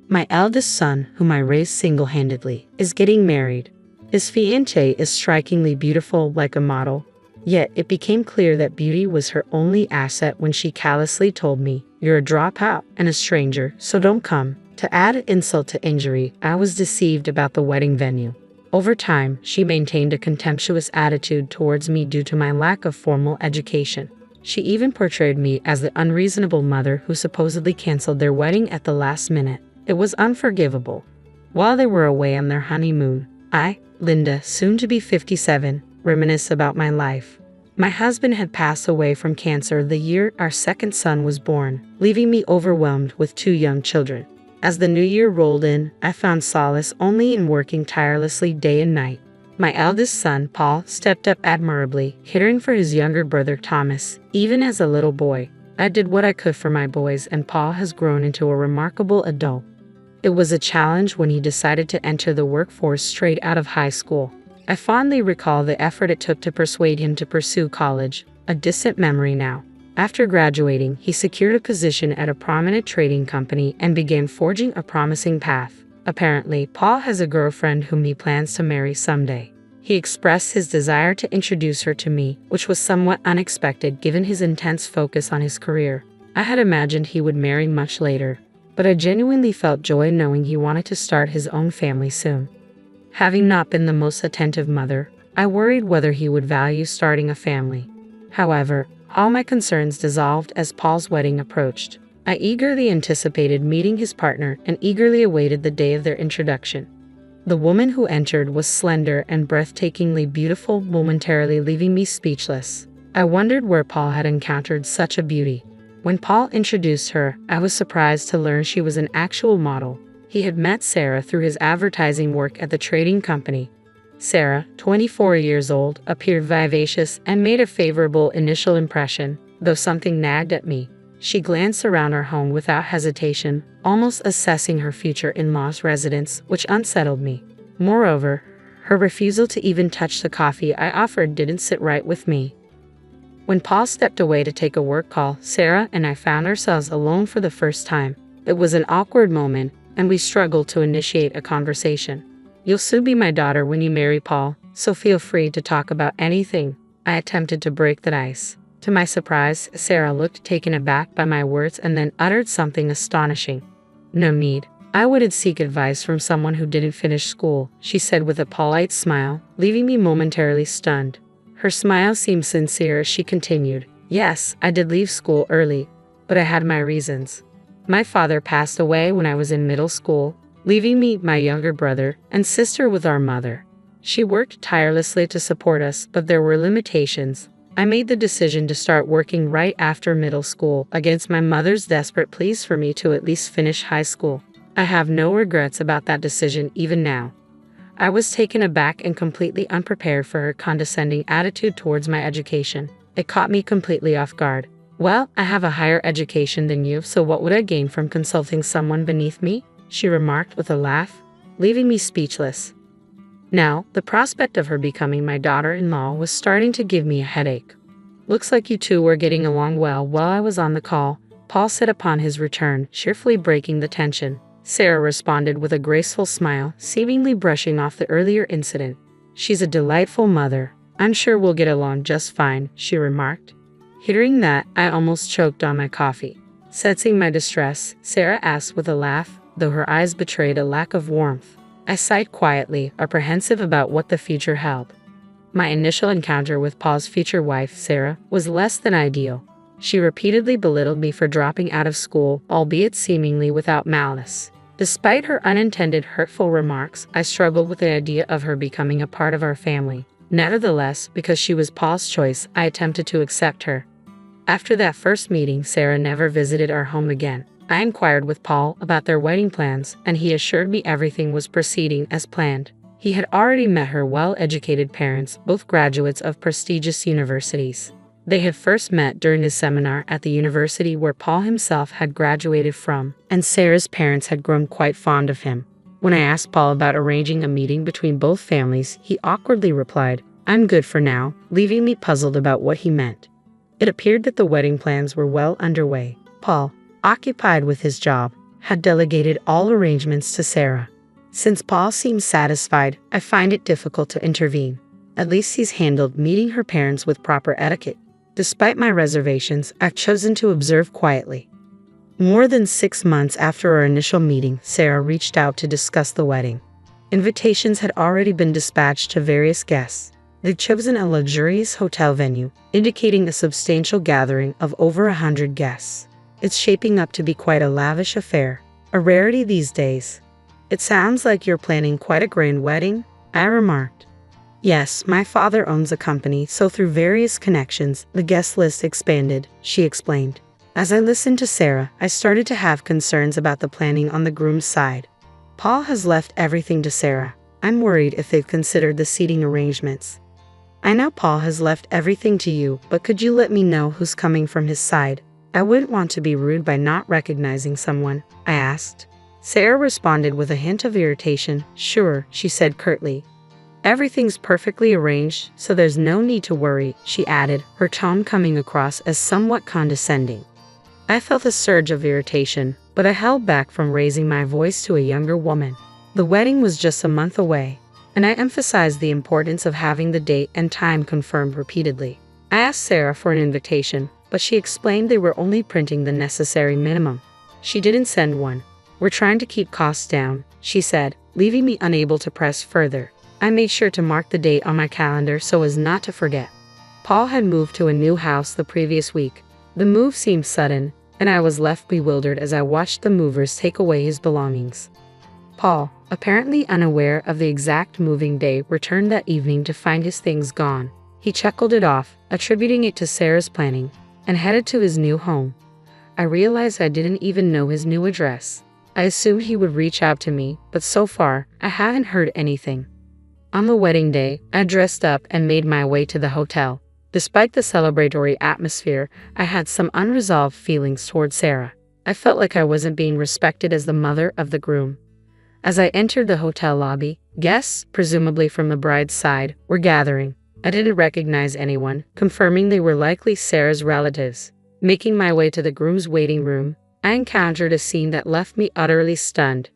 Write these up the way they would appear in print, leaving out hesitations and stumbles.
My eldest son, whom I raised single-handedly, is getting married. His fiancée is strikingly beautiful like a model. Yet it became clear that beauty was her only asset when she callously told me, "You're a dropout and a stranger, so don't come." To add insult to injury, I was deceived about the wedding venue. Over time, she maintained a contemptuous attitude towards me due to my lack of formal education. She even portrayed me as the unreasonable mother who supposedly canceled their wedding at the last minute. It was unforgivable. While they were away on their honeymoon, I, Linda, soon to be 57, reminisce about my life. My husband had passed away from cancer the year our second son was born, leaving me overwhelmed with 2 young children. As the new year rolled in, I found solace only in working tirelessly day and night. My eldest son, Paul, stepped up admirably, caring for his younger brother, Thomas. Even as a little boy, I did what I could for my boys, and Paul has grown into a remarkable adult. It was a challenge when he decided to enter the workforce straight out of high school. I fondly recall the effort it took to persuade him to pursue college, a distant memory now. After graduating, he secured a position at a prominent trading company and began forging a promising path. Apparently, Paul has a girlfriend whom he plans to marry someday. He expressed his desire to introduce her to me, which was somewhat unexpected given his intense focus on his career. I had imagined he would marry much later, but I genuinely felt joy knowing he wanted to start his own family soon. Having not been the most attentive mother, I worried whether he would value starting a family. However, all my concerns dissolved as Paul's wedding approached. I eagerly anticipated meeting his partner and eagerly awaited the day of their introduction. The woman who entered was slender and breathtakingly beautiful, momentarily leaving me speechless. I wondered where Paul had encountered such a beauty. When Paul introduced her, I was surprised to learn she was an actual model. He had met Sarah through his advertising work at the trading company. Sarah, 24 years old, appeared vivacious and made a favorable initial impression, though something nagged at me. She glanced around our home without hesitation, almost assessing her future in-law's residence, which unsettled me. Moreover, her refusal to even touch the coffee I offered didn't sit right with me. When Paul stepped away to take a work call, Sarah and I found ourselves alone for the first time. It was an awkward moment, and we struggled to initiate a conversation. "You'll soon be my daughter when you marry Paul, so feel free to talk about anything." I attempted to break the ice. To my surprise, Sarah looked taken aback by my words and then uttered something astonishing. "No need. I wouldn't seek advice from someone who didn't finish school," she said with a polite smile, leaving me momentarily stunned. Her smile seemed sincere as she continued, "Yes, I did leave school early, but I had my reasons. My father passed away when I was in middle school, leaving me, my younger brother, and sister with our mother. She worked tirelessly to support us, but there were limitations. I made the decision to start working right after middle school, against my mother's desperate pleas for me to at least finish high school. I have no regrets about that decision even now." I was taken aback and completely unprepared for her condescending attitude towards my education. It caught me completely off guard. "Well, I have a higher education than you, so what would I gain from consulting someone beneath me?" she remarked with a laugh, leaving me speechless. Now, the prospect of her becoming my daughter-in-law was starting to give me a headache. "Looks like you two were getting along well while I was on the call," Paul said upon his return, cheerfully breaking the tension. Sarah responded with a graceful smile, seemingly brushing off the earlier incident. "She's a delightful mother. I'm sure we'll get along just fine," she remarked. Hearing that, I almost choked on my coffee. Sensing my distress, Sarah asked with a laugh, though her eyes betrayed a lack of warmth. I sighed quietly, apprehensive about what the future held. My initial encounter with Paul's future wife, Sarah, was less than ideal. She repeatedly belittled me for dropping out of school, albeit seemingly without malice. Despite her unintended hurtful remarks, I struggled with the idea of her becoming a part of our family. Nevertheless, because she was Paul's choice, I attempted to accept her. After that first meeting, Sarah never visited our home again. I inquired with Paul about their wedding plans, and he assured me everything was proceeding as planned. He had already met her well-educated parents, both graduates of prestigious universities. They had first met during a seminar at the university where Paul himself had graduated from, and Sarah's parents had grown quite fond of him. When I asked Paul about arranging a meeting between both families, he awkwardly replied, "I'm good for now," leaving me puzzled about what he meant. It appeared that the wedding plans were well underway. Paul, occupied with his job, had delegated all arrangements to Sarah. Since Paul seemed satisfied, I find it difficult to intervene. At least he's handled meeting her parents with proper etiquette. Despite my reservations, I've chosen to observe quietly. More than 6 months after our initial meeting, Sarah reached out to discuss the wedding. Invitations had already been dispatched to various guests. They'd chosen a luxurious hotel venue, indicating a substantial gathering of over 100 guests. It's shaping up to be quite a lavish affair, a rarity these days. It sounds like you're planning quite a grand wedding, I remarked. Yes, my father owns a company, so through various connections, the guest list expanded, she explained. As I listened to Sarah, I started to have concerns about the planning on the groom's side. Paul has left everything to Sarah. I'm worried if they've considered the seating arrangements. I know Paul has left everything to you, but could you let me know who's coming from his side? I wouldn't want to be rude by not recognizing someone, I asked. Sarah responded with a hint of irritation. Sure, she said curtly. Everything's perfectly arranged, so there's no need to worry, she added, her tone coming across as somewhat condescending. I felt a surge of irritation, but I held back from raising my voice to a younger woman. The wedding was just a month away, and I emphasized the importance of having the date and time confirmed repeatedly. I asked Sarah for an invitation, but she explained they were only printing the necessary minimum. She didn't send one. We're trying to keep costs down, she said, leaving me unable to press further. I made sure to mark the date on my calendar so as not to forget. Paul had moved to a new house the previous week. The move seemed sudden, and I was left bewildered as I watched the movers take away his belongings. Paul, apparently unaware of the exact moving day, returned that evening to find his things gone. He chuckled it off, attributing it to Sarah's planning, and headed to his new home. I realized I didn't even know his new address. I assumed he would reach out to me, but so far, I haven't heard anything. On the wedding day, I dressed up and made my way to the hotel. Despite the celebratory atmosphere, I had some unresolved feelings toward Sarah. I felt like I wasn't being respected as the mother of the groom. As I entered the hotel lobby, guests, presumably from the bride's side, were gathering. I didn't recognize anyone, confirming they were likely Sarah's relatives. Making my way to the groom's waiting room, I encountered a scene that left me utterly stunned.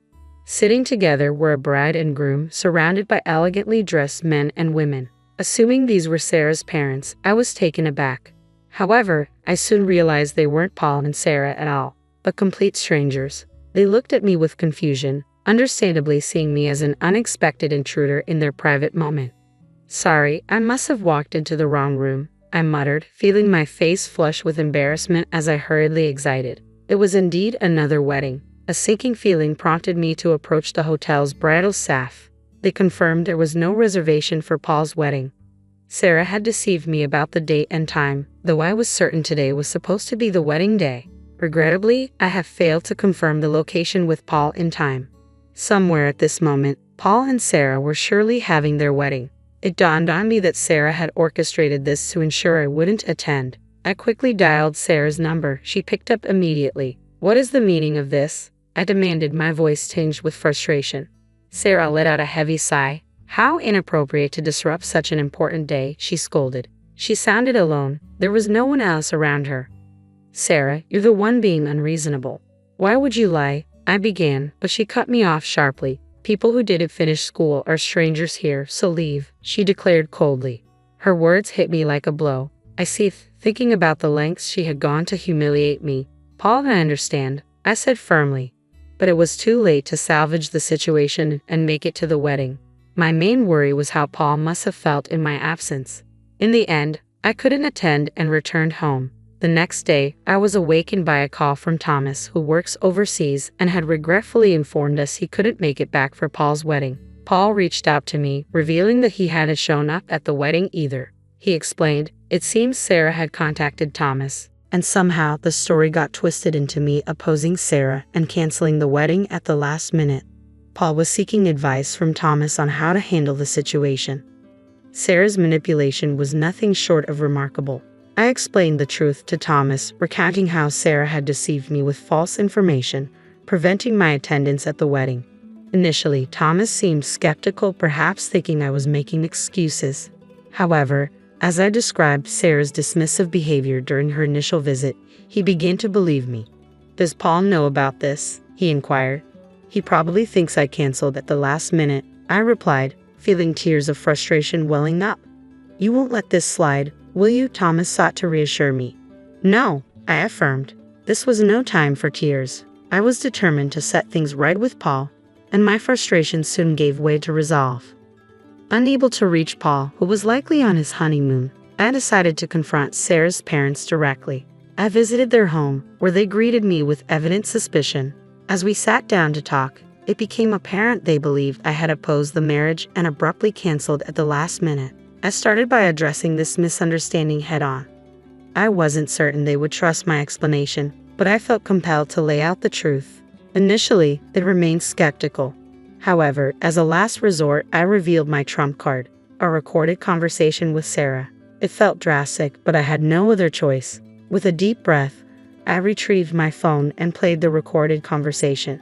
Sitting together were a bride and groom surrounded by elegantly dressed men and women. Assuming these were Sarah's parents, I was taken aback. However, I soon realized they weren't Paul and Sarah at all, but complete strangers. They looked at me with confusion, understandably seeing me as an unexpected intruder in their private moment. Sorry, I must have walked into the wrong room, I muttered, feeling my face flush with embarrassment as I hurriedly exited. It was indeed another wedding. A sinking feeling prompted me to approach the hotel's bridal staff. They confirmed there was no reservation for Paul's wedding. Sarah had deceived me about the date and time, though I was certain today was supposed to be the wedding day. Regrettably, I have failed to confirm the location with Paul in time. Somewhere at this moment, Paul and Sarah were surely having their wedding. It dawned on me that Sarah had orchestrated this to ensure I wouldn't attend. I quickly dialed Sarah's number. She picked up immediately. What is the meaning of this? I demanded, my voice tinged with frustration. Sarah let out a heavy sigh. How inappropriate to disrupt such an important day, she scolded. She sounded alone. There was no one else around her. Sarah, you're the one being unreasonable. Why would you lie? I began, but she cut me off sharply. People who didn't finish school are strangers here, so leave, she declared coldly. Her words hit me like a blow. I seethed, thinking about the lengths she had gone to humiliate me. Paul, I understand, I said firmly. But it was too late to salvage the situation and make it to the wedding. My main worry was how Paul must have felt in my absence. In the end, I couldn't attend and returned home. The next day, I was awakened by a call from Thomas, who works overseas and had regretfully informed us he couldn't make it back for Paul's wedding. Paul reached out to me, revealing that he hadn't shown up at the wedding either. He explained, it seems Sarah had contacted Thomas, and somehow the story got twisted into me opposing Sarah and canceling the wedding at the last minute. Paul was seeking advice from Thomas on how to handle the situation. Sarah's manipulation was nothing short of remarkable. I explained the truth to Thomas, recounting how Sarah had deceived me with false information, preventing my attendance at the wedding. Initially, Thomas seemed skeptical, perhaps thinking I was making excuses. However, as I described Sarah's dismissive behavior during her initial visit, he began to believe me. Does Paul know about this? he inquired. He probably thinks I canceled at the last minute, I replied, feeling tears of frustration welling up. You won't let this slide, will you? Thomas sought to reassure me. No, I affirmed. This was no time for tears. I was determined to set things right with Paul, and my frustration soon gave way to resolve. Unable to reach Paul, who was likely on his honeymoon, I decided to confront Sarah's parents directly. I visited their home, where they greeted me with evident suspicion. As we sat down to talk, it became apparent they believed I had opposed the marriage and abruptly canceled at the last minute. I started by addressing this misunderstanding head-on. I wasn't certain they would trust my explanation, but I felt compelled to lay out the truth. Initially, they remained skeptical. However, as a last resort, I revealed my trump card, a recorded conversation with Sarah. It felt drastic, but I had no other choice. With a deep breath, I retrieved my phone and played the recorded conversation.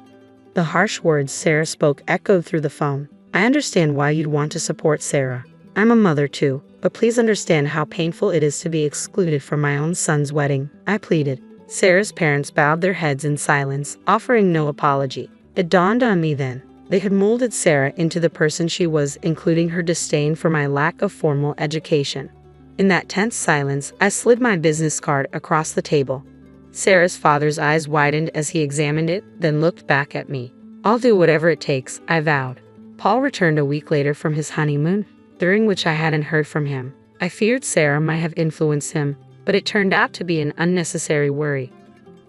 The harsh words Sarah spoke echoed through the phone. I understand why you'd want to support Sarah. I'm a mother too, but please understand how painful it is to be excluded from my own son's wedding, I pleaded. Sarah's parents bowed their heads in silence, offering no apology. It dawned on me then. They had molded Sarah into the person she was, including her disdain for my lack of formal education. In that tense silence, I slid my business card across the table. Sarah's father's eyes widened as he examined it, then looked back at me. I'll do whatever it takes, I vowed. Paul returned a week later from his honeymoon, during which I hadn't heard from him. I feared Sarah might have influenced him, but it turned out to be an unnecessary worry.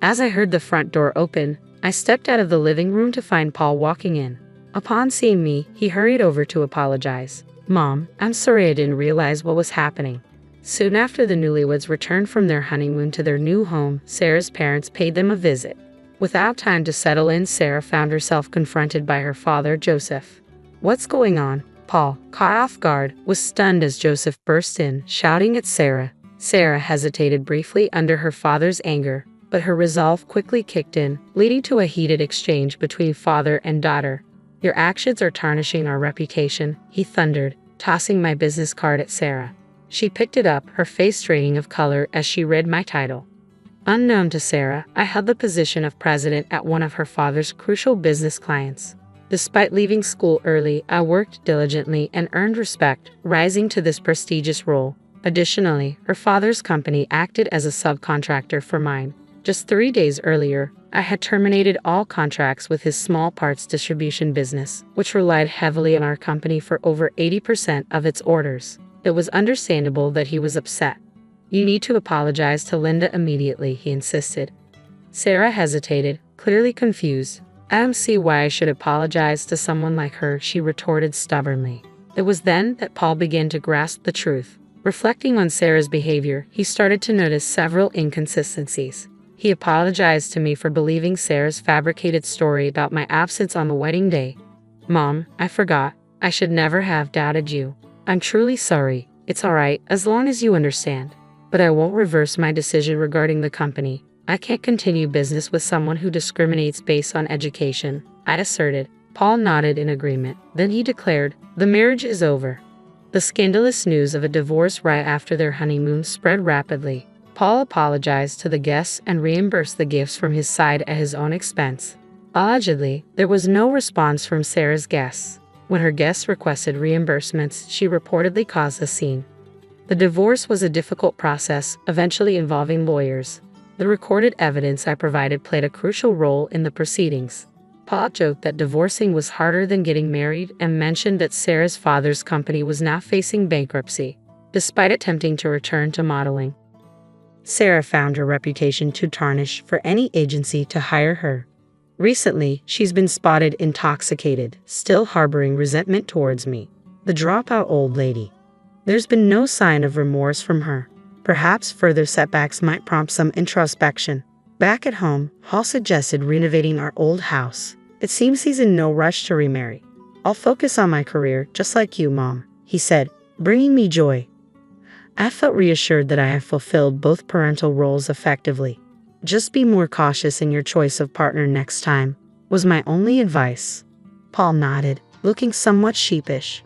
As I heard the front door open, I stepped out of the living room to find Paul walking in. Upon seeing me, he hurried over to apologize. Mom, I'm sorry I didn't realize what was happening. Soon after the newlyweds returned from their honeymoon to their new home, Sarah's parents paid them a visit. Without time to settle in, Sarah found herself confronted by her father, Joseph. What's going on? Paul, caught off guard, was stunned as Joseph burst in, shouting at Sarah. Sarah hesitated briefly under her father's anger, but her resolve quickly kicked in, leading to a heated exchange between father and daughter. Your actions are tarnishing our reputation, he thundered, tossing my business card at Sarah. She picked it up, her face draining of color as she read my title. Unknown to Sarah, I held the position of president at one of her father's crucial business clients. Despite leaving school early, I worked diligently and earned respect, rising to this prestigious role. Additionally, her father's company acted as a subcontractor for mine. Just 3 days earlier, I had terminated all contracts with his small parts distribution business, which relied heavily on our company for over 80% of its orders. It was understandable that he was upset. You need to apologize to Linda immediately, he insisted. Sarah hesitated, clearly confused. I don't see why I should apologize to someone like her, she retorted stubbornly. It was then that Paul began to grasp the truth. Reflecting on Sarah's behavior, he started to notice several inconsistencies. He apologized to me for believing Sarah's fabricated story about my absence on the wedding day. Mom, I forgot. I should never have doubted you. I'm truly sorry. It's all right, as long as you understand. But I won't reverse my decision regarding the company. I can't continue business with someone who discriminates based on education, I asserted. Paul nodded in agreement. Then he declared, the marriage is over. The scandalous news of a divorce right after their honeymoon spread rapidly. Paul apologized to the guests and reimbursed the gifts from his side at his own expense. Allegedly, there was no response from Sarah's guests. When her guests requested reimbursements, she reportedly caused a scene. The divorce was a difficult process, eventually involving lawyers. The recorded evidence I provided played a crucial role in the proceedings. Paul joked that divorcing was harder than getting married and mentioned that Sarah's father's company was now facing bankruptcy, despite attempting to return to modeling. Sarah found her reputation too tarnished for any agency to hire her. Recently, she's been spotted intoxicated, still harboring resentment towards me. The dropout old lady. There's been no sign of remorse from her. Perhaps further setbacks might prompt some introspection. Back at home, Hall suggested renovating our old house. It seems he's in no rush to remarry. I'll focus on my career, just like you, Mom, he said, bringing me joy. I felt reassured that I have fulfilled both parental roles effectively. Just be more cautious in your choice of partner next time, was my only advice. Paul nodded, looking somewhat sheepish.